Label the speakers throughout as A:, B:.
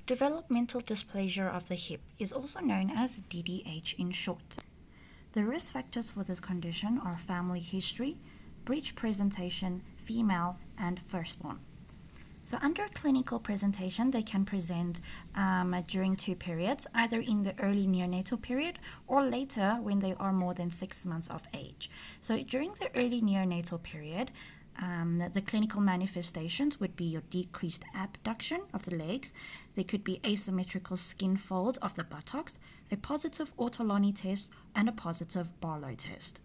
A: Developmental dysplasia of the hip is also known as DDH in short. The risk factors for this condition are family history, breech presentation, female, and firstborn. So under clinical presentation, they can present during 2 periods, either in the early neonatal period or later when they are more than 6 months of age. So during the early neonatal period, the clinical manifestations would be your decreased abduction of the legs. There could be asymmetrical skin folds of the buttocks, a positive Ortolani test, and a positive Barlow test.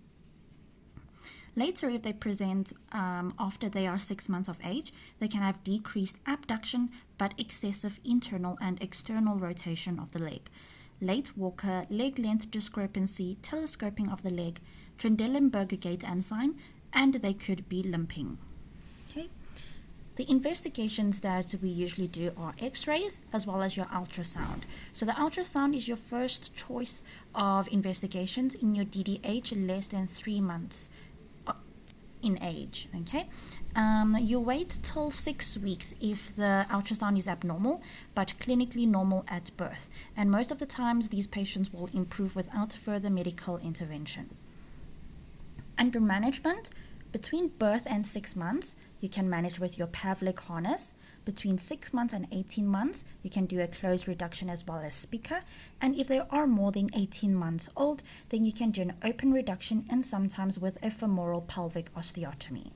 A: Later, if they present after they are 6 months of age, they can have decreased abduction but excessive internal and external rotation of the leg. Late walker, leg length discrepancy, telescoping of the leg, Trendelenburg gait ensign, and they could be limping. Okay. The investigations that we usually do are x-rays as well as your ultrasound. So the ultrasound is your first choice of investigations in your DDH less than 3 months in age. Okay. You wait till 6 weeks if the ultrasound is abnormal but clinically normal at birth, and most of the times these patients will improve without further medical intervention. Under management, between birth and 6 months, you can manage with your Pavlik harness. Between 6 months and 18 months, you can do a closed reduction as well as speaker. And if they are more than 18 months old, then you can do an open reduction and sometimes with a femoral pelvic osteotomy.